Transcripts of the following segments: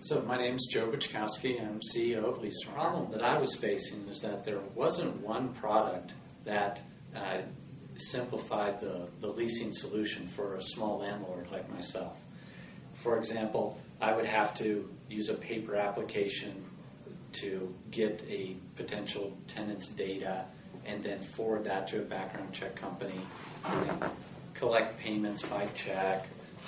So my name's Joe Bachkowski. I'm CEO of Lease. The problem that I was facing is that there wasn't one product that simplified the leasing solution for a small landlord like myself. For example, I would have to use a paper application to get a potential tenant's data and then forward that to a background check company and then collect payments by check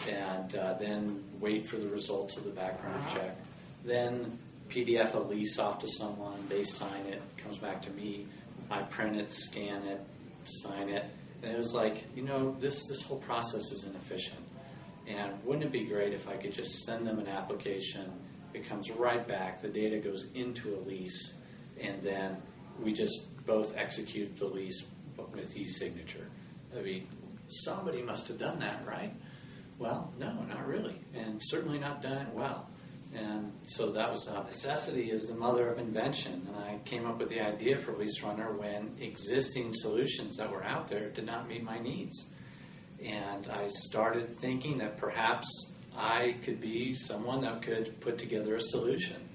and then wait for the results of the background check. Then PDF a lease off to someone, they sign it, comes back to me, I print it, scan it, sign it. And it was like, this whole process is inefficient. And wouldn't it be great if I could just send them an application, it comes right back, the data goes into a lease, and then we just both execute the lease with e-signature. I mean, somebody must have done that, right? Well, no, not really, and certainly not done it well. And so that was necessity is the mother of invention. And I came up with the idea for Lease Runner when existing solutions that were out there did not meet my needs. And I started thinking that perhaps I could be someone that could put together a solution.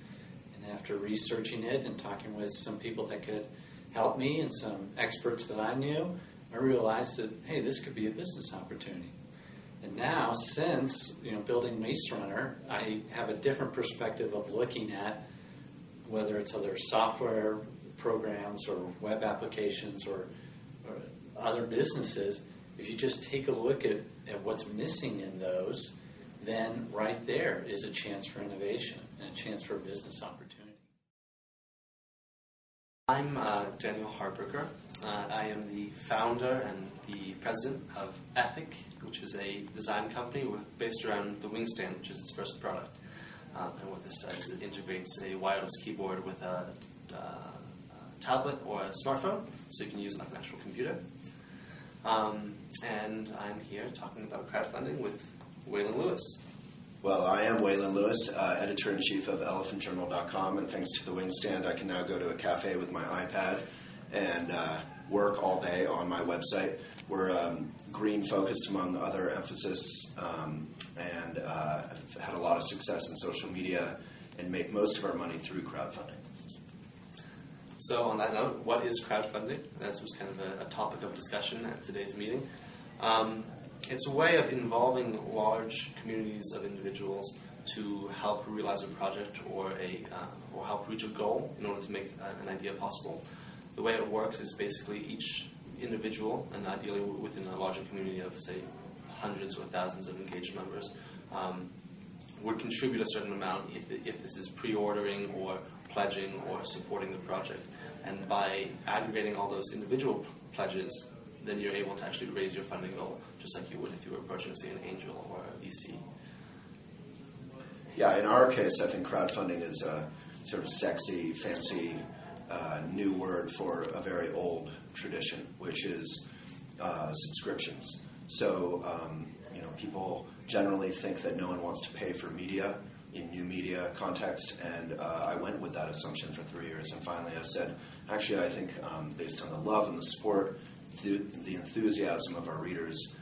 And after researching it and talking with some people that could help me and some experts that I knew, I realized that, hey, this could be a business opportunity. And now, since building Lease Runner, I have a different perspective of looking at whether it's other software programs or web applications or other businesses. If you just take a look at what's missing in those, then right there is a chance for innovation and a chance for a business opportunity. I'm Daniel Harberger. I am the founder and the president of Ethic, which is a design company based around the Wingstand, which is its first product. And what this does is it integrates a wireless keyboard with a tablet or a smartphone, so you can use it like an actual computer. And I'm here talking about crowdfunding with Waylon Lewis. Well, I am Waylon Lewis, editor-in-chief of elephantjournal.com, and thanks to the Wingstand, I can now go to a cafe with my iPad and work all day on my website. We're green-focused, among other emphasis, and have had a lot of success in social media and make most of our money through crowdfunding. So on that note, what is crowdfunding? That was kind of a topic of discussion at today's meeting. It's a way of involving large communities of individuals to help realize a project or help reach a goal in order to make an idea possible. The way it works is basically each individual, and ideally within a larger community of, say, hundreds or thousands of engaged members, would contribute a certain amount if this is pre-ordering or pledging or supporting the project. And by aggregating all those individual pledges, then you're able to actually raise your funding goal, just like you would if you were approaching, say, an angel or a VC. Yeah, in our case, I think crowdfunding is a sort of sexy, fancy, new word for a very old tradition, which is subscriptions. So, people generally think that no one wants to pay for media in new media context, and I went with that assumption for 3 years, and finally I said, actually, I think based on the love and the support, the enthusiasm of our readers,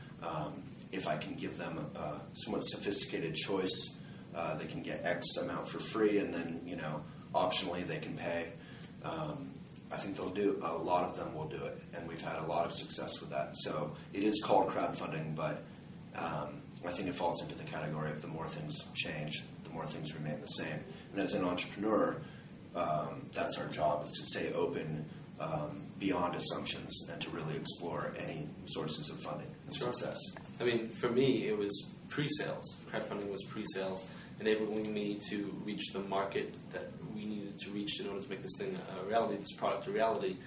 if I can give them a somewhat sophisticated choice, they can get X amount for free, and then, optionally they can pay. I think a lot of them will do it, and we've had a lot of success with that. So it is called crowdfunding, but I think it falls into the category of the more things change, the more things remain the same. And as an entrepreneur, that's our job, is to stay open beyond assumptions and to really explore any sources of funding and success. I mean, for me, it was pre-sales. Crowdfunding was pre-sales, enabling me to reach the market that we needed to reach in order to make this thing a reality, this product a reality.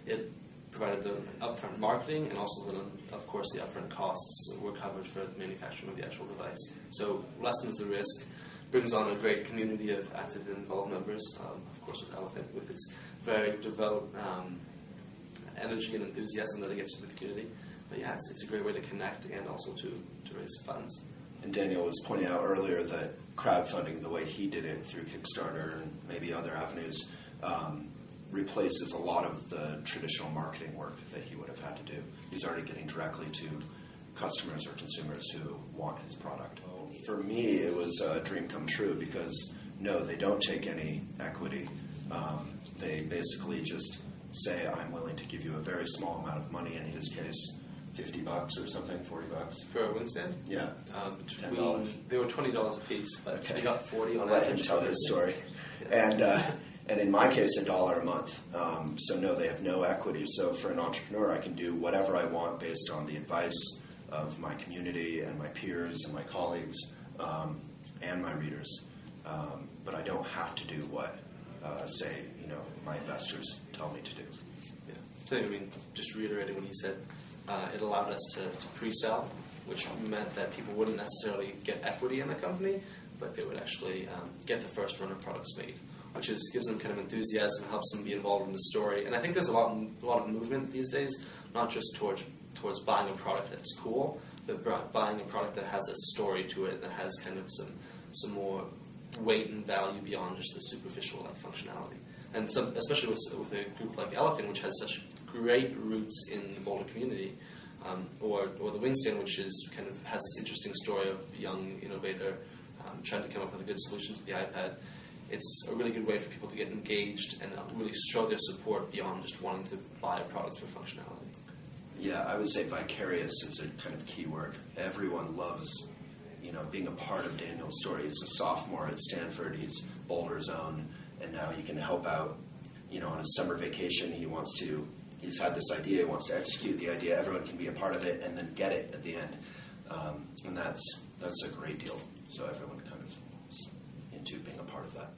It provided the upfront marketing, and also, of course, the upfront costs were covered for the manufacturing of the actual device. So lessens the risk, brings on a great community of active and involved members, of course with Elephant, with its very devout energy and enthusiasm that it gets to the community. But yeah, it's a great way to connect and also to raise funds. And Daniel was pointing out earlier that crowdfunding, the way he did it through Kickstarter and maybe other avenues, replaces a lot of the traditional marketing work that he would have had to do. He's already getting directly to customers or consumers who want his product. For me, it was a dream come true because no, they don't take any equity. They basically just say, I'm willing to give you a very small amount of money, in his case, $50 or something, $40. For a wing stand? Yeah. $10. They were $20 a piece, but okay. he got 40 on I'll let average. him tell his story. Yeah. And in my case, $1 a month. So no, they have no equity. So for an entrepreneur, I can do whatever I want based on the advice of my community and my peers and my colleagues and my readers. But I don't have to do what, say, my investors tell me to do. Yeah. So, I mean, just reiterating what you said, it allowed us to pre-sell, which meant that people wouldn't necessarily get equity in the company, but they would actually get the first run of products made, which gives them kind of enthusiasm, helps them be involved in the story. And I think there's a lot of movement these days, not just towards buying a product that's cool, but buying a product that has a story to it, that has kind of some more weight and value beyond just the superficial functionality. And especially with a group like Elephant, which has such great roots in the Boulder community, or the Wingstand, which has this interesting story of a young innovator trying to come up with a good solution to the iPad. It's a really good way for people to get engaged and really show their support beyond just wanting to buy a product for functionality. Yeah, I would say vicarious is a kind of key word. Everyone loves, being a part of Daniel's story. He's a sophomore at Stanford. He's Boulder's own, and now he can help out. On his summer vacation, he's had this idea. He wants to execute the idea. Everyone can be a part of it, and then get it at the end. And that's a great deal. So everyone kind of is into being a part of that.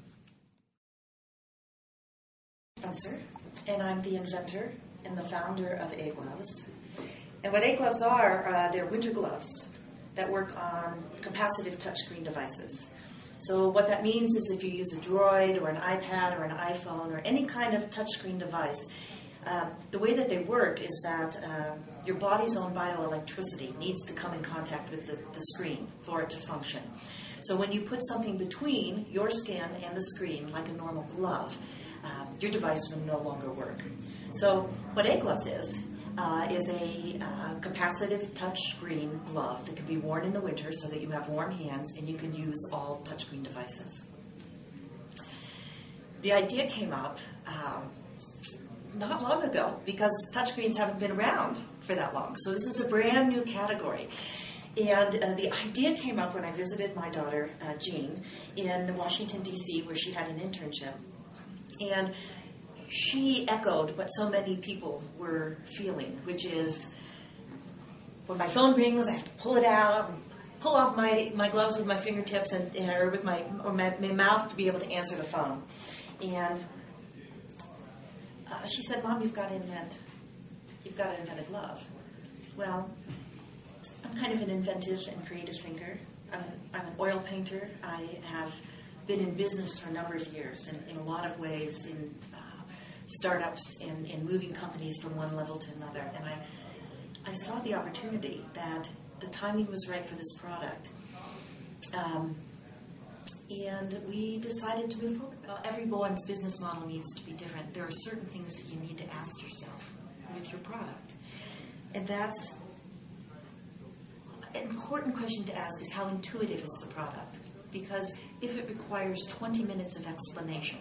Spencer, and I'm the inventor and the founder of A-Gloves. And what A-Gloves are, they're winter gloves that work on capacitive touchscreen devices. So what that means is if you use a Droid or an iPad or an iPhone or any kind of touchscreen device, the way that they work is that your body's own bioelectricity needs to come in contact with the screen for it to function. So when you put something between your skin and the screen, like a normal glove, your device will no longer work. So what A-Gloves is a capacitive touchscreen glove that can be worn in the winter so that you have warm hands and you can use all touchscreen devices. The idea came up not long ago because touchscreens haven't been around for that long. So this is a brand new category. And the idea came up when I visited my daughter, Jean, in Washington, D.C., where she had an internship. And she echoed what so many people were feeling, which is when my phone rings, I have to pull it out, pull off my gloves with my fingertips or with my mouth to be able to answer the phone. And she said, "Mom, you've got to invent a glove." Well, I'm kind of an inventive and creative thinker. I'm an oil painter. I have been in business for a number of years, and in a lot of ways in startups and moving companies from one level to another. And I saw the opportunity that the timing was right for this product. And we decided to move forward. Well, everyone's business model needs to be different. There are certain things that you need to ask yourself with your product. And that's an important question to ask is how intuitive is the product? Because if it requires 20 minutes of explanation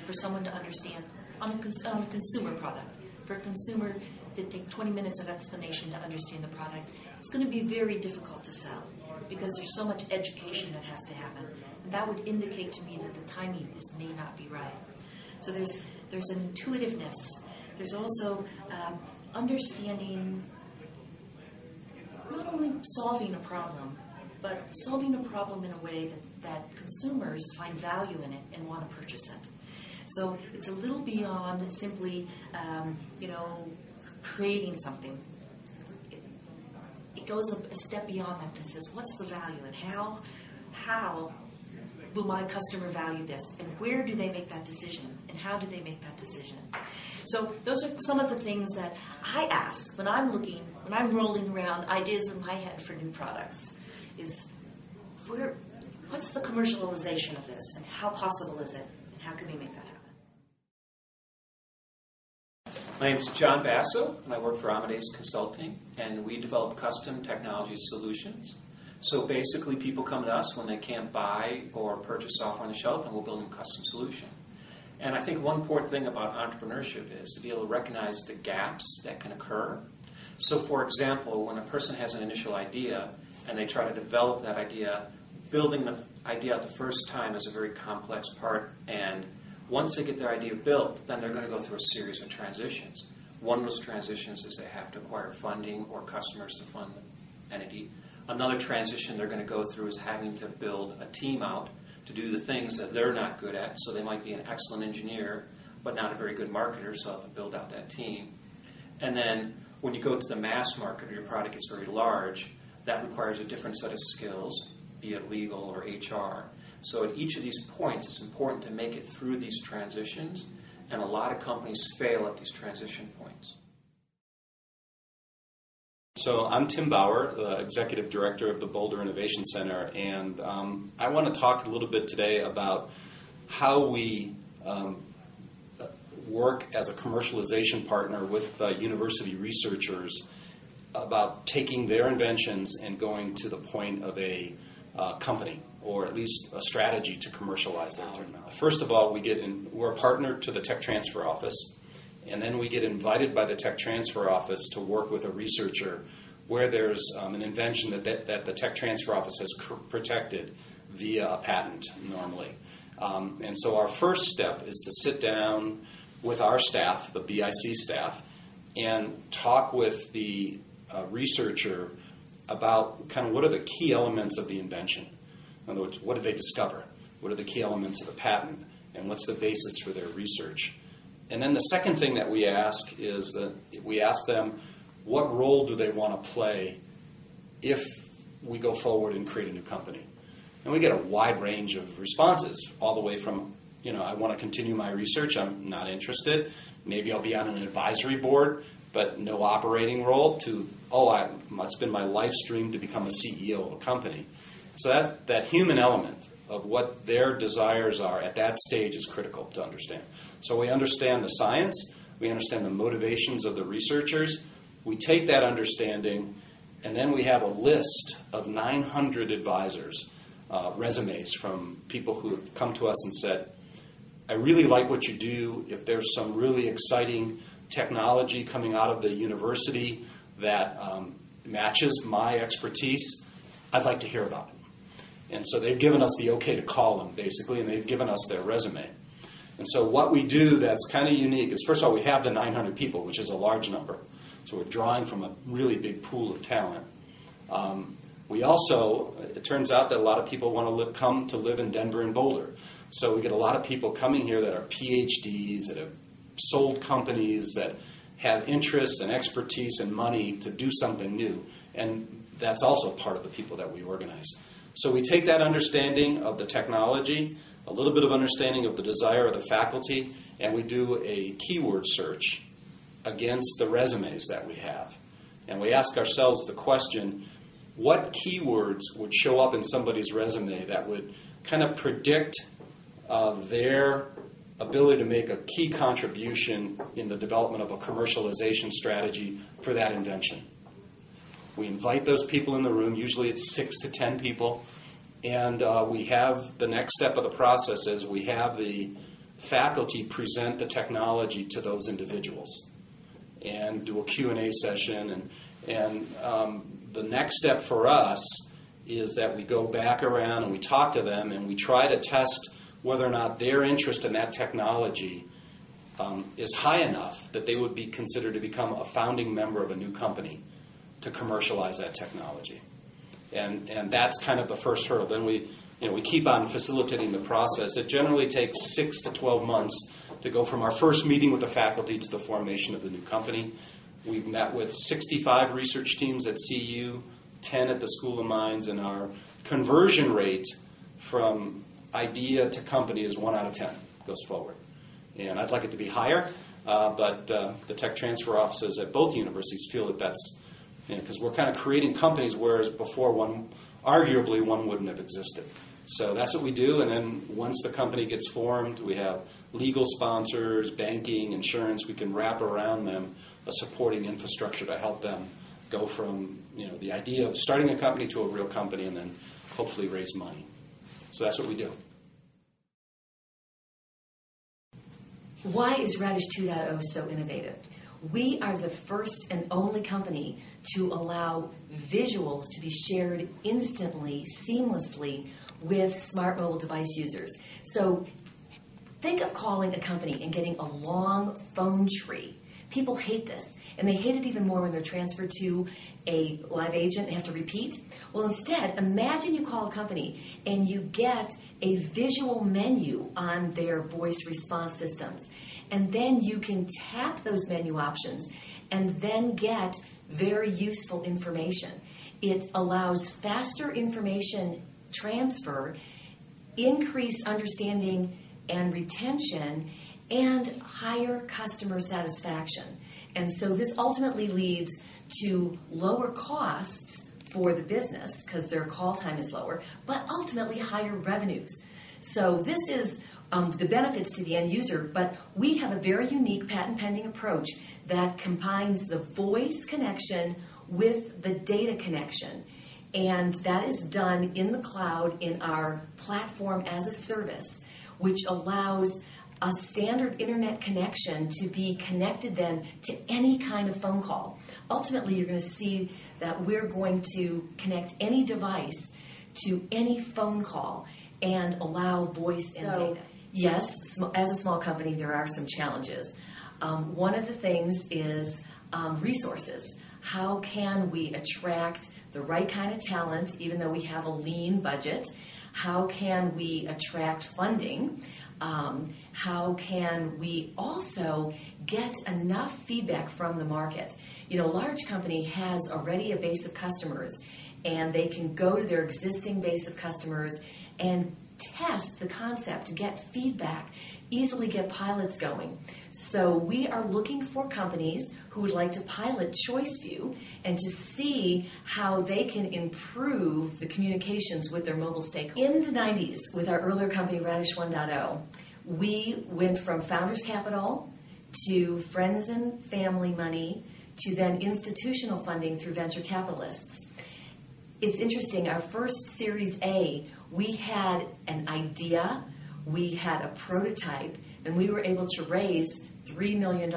for someone to understand on a consumer product, for a consumer to take 20 minutes of explanation to understand the product, it's going to be very difficult to sell because there's so much education that has to happen. And that would indicate to me that the timing may not be right. So there's an intuitiveness. There's also understanding, not only solving a problem, but solving a problem in a way that consumers find value in it and want to purchase it. So it's a little beyond simply, creating something. It goes a step beyond that says, what's the value and how will my customer value this? And where do they make that decision? And how do they make that decision? So those are some of the things that I ask when I'm rolling around ideas in my head for new products. Is what's the commercialization of this, and how possible is it, and how can we make that happen? My name is John Basso, and I work for Amadeus Consulting, and we develop custom technology solutions So basically, people come to us when they can't buy or purchase software on the shelf, and we'll build them a custom solution. And I think one important thing about entrepreneurship is to be able to recognize the gaps that can occur. So, for example, when a person has an initial idea and they try to develop that idea, building the idea out the first time is a very complex part. And once they get their idea built, then they're going to go through a series of transitions. One of those transitions is they have to acquire funding or customers to fund the entity. Another transition they're going to go through is having to build a team out to do the things that they're not good at. So they might be an excellent engineer, but not a very good marketer, so they'll have to build out that team. And then when you go to the mass market or your product gets very large, that requires a different set of skills, be it legal or HR. So at each of these points, it's important to make it through these transitions, and a lot of companies fail at these transition points. So I'm Tim Bauer, the Executive Director of the Boulder Innovation Center, and I want to talk a little bit today about how we work as a commercialization partner with university researchers about taking their inventions and going to the point of a company, or at least a strategy to commercialize that technology. First of all, we're a partner to the Tech Transfer Office, and then we get invited by the Tech Transfer Office to work with a researcher where there's an invention that the Tech Transfer Office has protected via a patent normally. And so our first step is to sit down with our staff, the BIC staff, and talk with the researcher about kind of what are the key elements of the invention. In other words, what did they discover? What are the key elements of the patent? And what's the basis for their research? And then the second thing that we ask is that we ask them, what role do they want to play if we go forward and create a new company? And we get a wide range of responses, all the way from, I want to continue my research, I'm not interested. Maybe I'll be on an advisory board, but no operating role, to, it's been my life stream to become a CEO of a company. So that human element of what their desires are at that stage is critical to understand. So we understand the science, we understand the motivations of the researchers, we take that understanding, and then we have a list of 900 advisors, resumes from people who have come to us and said, I really like what you do. If there's some really exciting technology coming out of the university that matches my expertise, I'd like to hear about it. And so they've given us the okay to call them, basically, and they've given us their resume. And so what we do that's kind of unique is, first of all, we have the 900 people, which is a large number. So we're drawing from a really big pool of talent. We also, it turns out that a lot of people want to come to live in Denver and Boulder. So we get a lot of people coming here that are PhDs, that have sold companies, that have interest and expertise and money to do something new. And that's also part of the people that we organize. So we take that understanding of the technology, a little bit of understanding of the desire of the faculty, and we do a keyword search against the resumes that we have. And we ask ourselves the question, what keywords would show up in somebody's resume that would kind of predict their ability to make a key contribution in the development of a commercialization strategy for that invention? We invite those people in the room. Usually it's 6 to 10 people. And we have the next step of the process is we have the faculty present the technology to those individuals and do a Q&A session. And the next step for us is that we go back around and we talk to them and we try to test whether or not their interest in that technology is high enough that they would be considered to become a founding member of a new company to commercialize that technology. And that's kind of the first hurdle. Then we keep on facilitating the process. It generally takes 6 to 12 months to go from our first meeting with the faculty to the formation of the new company. We've met with 65 research teams at CU, 10 at the School of Mines, and our conversion rate from idea to company is 1 out of 10 goes forward. And I'd like it to be higher, but the tech transfer offices at both universities feel that that's, because we're kind of creating companies, whereas before arguably one wouldn't have existed. So that's what we do, and then once the company gets formed, we have legal sponsors, banking, insurance. We can wrap around them a supporting infrastructure to help them go from the idea of starting a company to a real company, and then hopefully raise money. So that's what we do. Why is Radish 2.0 so innovative? We are the first and only company to allow visuals to be shared instantly, seamlessly with smart mobile device users. So think of calling a company and getting a long phone tree. People hate this, and they hate it even more when they're transferred to a live agent and have to repeat. Well, instead, imagine you call a company and you get a visual menu on their voice response systems. And then you can tap those menu options and then get very useful information. It allows faster information transfer, increased understanding and retention, and higher customer satisfaction. And so this ultimately leads to lower costs for the business because their call time is lower, but ultimately higher revenues. So this is the benefits to the end user, but we have a very unique patent pending approach that combines the voice connection with the data connection. And that is done in the cloud in our platform as a service, which allows a standard internet connection to be connected then to any kind of phone call. Ultimately, you're going to see that we're going to connect any device to any phone call and allow voice and data. Yes, as a small company, there are some challenges. One of the things is resources. How can we attract the right kind of talent, even though we have a lean budget? How can we attract funding? How can we also get enough feedback from the market? A large company has already a base of customers, and they can go to their existing base of customers and test the concept, get feedback, easily get pilots going. So we are looking for companies who would like to pilot ChoiceView and to see how they can improve the communications with their mobile stakeholders. In the 90s, with our earlier company, Radish 1.0, we went from founders capital to friends and family money to then institutional funding through venture capitalists. It's interesting, our first Series A, we had an idea, we had a prototype, and we were able to raise $3 million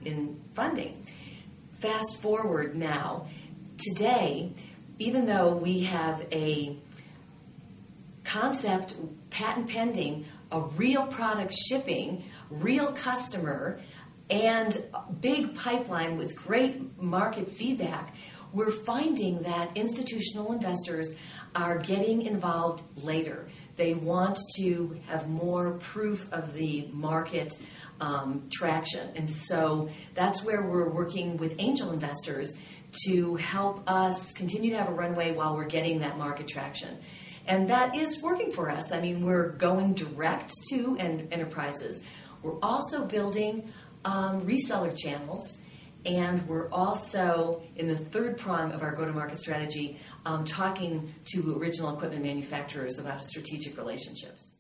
in funding. Fast forward now, today, even though we have a concept, patent pending, a real product shipping, real customer, and a big pipeline with great market feedback, we're finding that institutional investors are getting involved later. They want to have more proof of the market traction. And so that's where we're working with angel investors to help us continue to have a runway while we're getting that market traction. And that is working for us. I mean, we're going direct to enterprises. We're also building reseller channels. And we're also, in the third prong of our go-to-market strategy, talking to original equipment manufacturers about strategic relationships.